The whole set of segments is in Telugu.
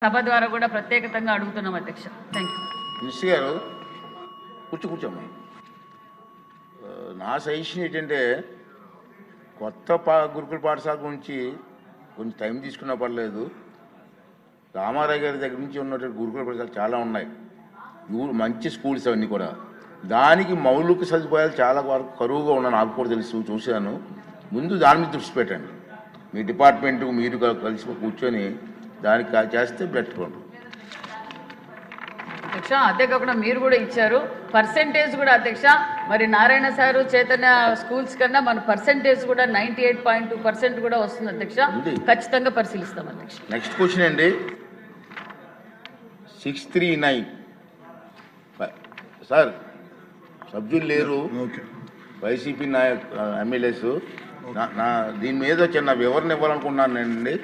సభ ద్వారా కూడా ప్రత్యేకంగా అడుగుతున్నాం అధ్యక్ష. థాంక్యూ. మినిస్టర్ గారు కూర్చోమ్మా. నా సజెషన్ ఏంటంటే కొత్త గురుకుల పాఠశాల గురించి కొంచెం టైం తీసుకున్నా పర్లేదు. రామారావు గారి దగ్గర నుంచి ఉన్నటువంటి గురుకుల పాఠశాలలు చాలా ఉన్నాయి, మంచి స్కూల్స్ అవన్నీ కూడా. దానికి మౌలిక సదుపాయాలు చాలా వరకు కరువుగా ఉన్నాయి, నాకు కూడా తెలుసు, చూశాను. ముందు దాని మీద దృష్టి పెట్టండి. మీ డిపార్ట్మెంట్ మీరు కలిసి కూర్చొని దానికి చేస్తే బెటర్. అధ్యక్ష, అంతేకాకుండా మీరు కూడా ఇచ్చారు పర్సెంటేజ్ కూడా అధ్యక్ష. మరి నారాయణ సారు చైతన్య స్కూల్స్ కన్నా మన పర్సెంటేజ్ కూడా 98.2% కూడా వస్తుంది అధ్యక్ష. ఖచ్చితంగా పరిశీలిస్తాం అధ్యక్ష. నెక్స్ట్ క్వశ్చన్ అండి, 639 సార్. సభ్యులు లేరు, వైసీపీ ఎమ్మెల్యేస్. దీని మీద చిన్న వివరణ ఇవ్వాలనుకున్నానండి.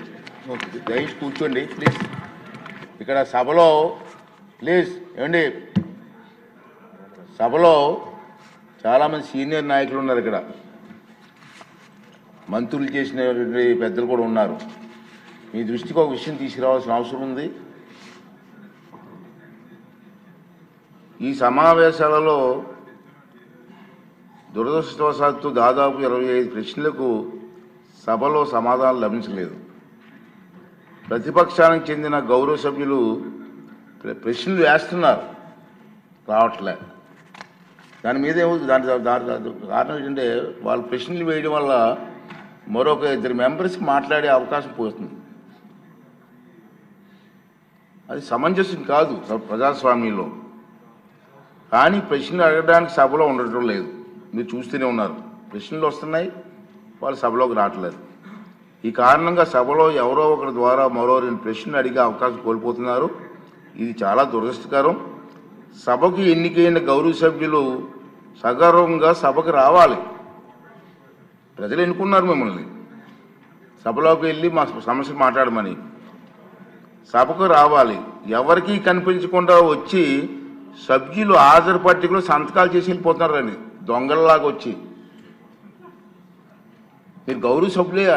దయచేసి కూర్చోండి ప్లీజ్. ఇక్కడ సభలో ప్లీజ్ ఏమండి, సభలో చాలామంది సీనియర్ నాయకులు ఉన్నారు, ఇక్కడ మంత్రులు చేసిన పెద్దలు కూడా ఉన్నారు. మీ దృష్టికి ఒక విషయం తీసుకురావాల్సిన అవసరం ఉంది. ఈ సమావేశాలలో దురదృష్టవశాత్తు దాదాపు 25 ప్రశ్నలకు సభలో సమాధానం లభించలేదు. ప్రతిపక్షానికి చెందిన గౌరవ సభ్యులు ప్రశ్నలు వేస్తున్నారు, రావట్లే. దాని మీద దాని కారణం ఏంటంటే వాళ్ళు ప్రశ్నలు వేయడం వల్ల మరొక 2 మెంబర్స్కి మాట్లాడే అవకాశం పోతుంది. అది సమంజసం కాదు ప్రజాస్వామ్యంలో. కానీ ప్రశ్నలు అడగడానికి సభలో ఉండటం లేదు. మీరు చూస్తూనే ఉన్నారు, ప్రశ్నలు వస్తున్నాయి, వాళ్ళు సభలోకి రావట్లేదు. ఈ కారణంగా సభలో ఎవరో ఒకరి ద్వారా మరో 2 ప్రశ్నలు అడిగే అవకాశం కోల్పోతున్నారు. ఇది చాలా దురదృష్టకరం. సభకు ఎన్నికైన గౌరవ సభ్యులు సగర్వంగా సభకు రావాలి. ప్రజలు ఎన్నుకున్నారు మిమ్మల్ని, సభలోకి వెళ్ళి మా సమస్య మాట్లాడమని. సభకు రావాలి. ఎవరికీ కనిపించకుండా వచ్చి సభ్యులు హాజరు పట్టికలో సంతకాలు చేసి వెళ్ళిపోతున్నారండి, దొంగల్లాగా వచ్చి. మీరు గౌరవ సభ్యులే,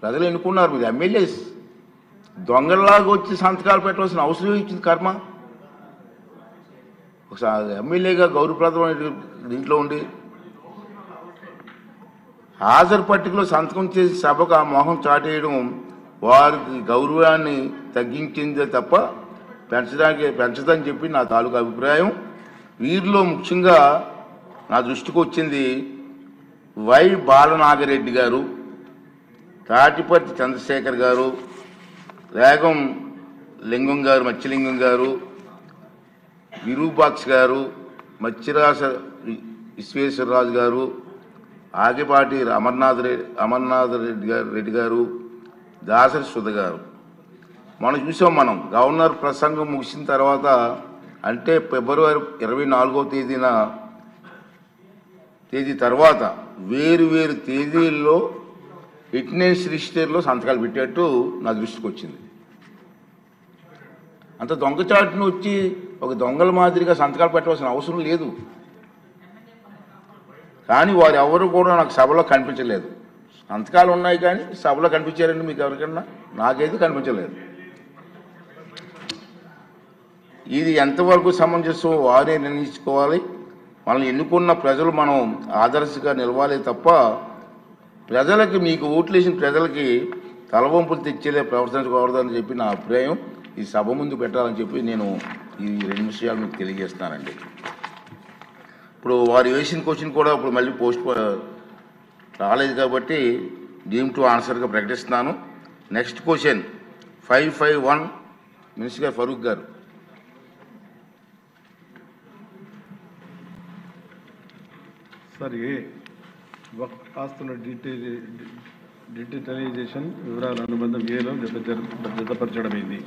ప్రజలు ఎన్నుకున్నారు, మీరు ఎమ్మెల్యేస్. దొంగల్లాగా వచ్చి సంతకాలు పెట్టవలసిన అవసరం ఇచ్చింది కర్మ. ఒకసారి ఎమ్మెల్యేగా గౌరవప్రదమైన దీంట్లో ఉండి హాజరు పట్టికలో సంతకం చేసి సభకు ఆ మొహం చాటేయడం వారికి గౌరవాన్ని తగ్గించిందే తప్ప పెంచదని చెప్పి నా తాలూకు అభిప్రాయం. వీరిలో ముఖ్యంగా నా దృష్టికి వచ్చింది వై బాలనాగిరెడ్డి గారు, తాటిపర్తి చంద్రశేఖర్ గారు, రేగం లింగం గారు, మత్స్యలింగం గారు, విరూపాక్ష గారు, మత్స్యరాజ విశ్వేశ్వరరాజు గారు, ఆగిపాటి అమర్నాథ్ రెడ్డి గారు, దాసరి సుధ గారు. మనం చూసాం, మనం గవర్నర్ ప్రసంగం ముగిసిన తర్వాత అంటే ఫిబ్రవరి 24వ తేదీ తర్వాత వేరు తేదీల్లో అటెండెన్స్ రిజిస్టర్లో సంతకాలు పెట్టేట్టు నా దృష్టికి వచ్చింది. అంత దొంగచాటును వచ్చి ఒక దొంగల మాదిరిగా సంతకాలు పెట్టవలసిన అవసరం లేదు. కానీ వారు ఎవరు కూడా నాకు సభలో కనిపించలేదు. సంతకాలు ఉన్నాయి కానీ సభలో కనిపించారండి మీకు ఎవరికన్నా? నాకైతే కనిపించలేదు. ఇది ఎంతవరకు సమంజసం వారే నిర్ణయించుకోవాలి. మనల్ని ఎన్నుకున్న ప్రజలు మనం ఆదర్శంగా నిలవాలి తప్ప ప్రజలకి, మీకు ఓట్లు వేసిన ప్రజలకి తలవంపులు తెచ్చేలే ప్రవర్తించకూడదని చెప్పి నా అభిప్రాయం. ఈ సభ ముందు పెట్టాలని చెప్పి నేను ఈ 2 విషయాలు మీకు తెలియజేస్తున్నానండి. ఇప్పుడు వారు వేసిన క్వశ్చన్ కూడా ఇప్పుడు మళ్ళీ పోస్ట్ రాలేదు కాబట్టి డీమ్ టు ఆన్సర్గా ప్రకటిస్తున్నాను. నెక్స్ట్ క్వశ్చన్ 551 మినిస్టర్ గారు ఫరూక్ గారు. సార్, వక్ఫ్ ఆస్తుల డిజిటలైజేషన్ వివరాల అనుబంధం ఏలో జతపరచడమైంది.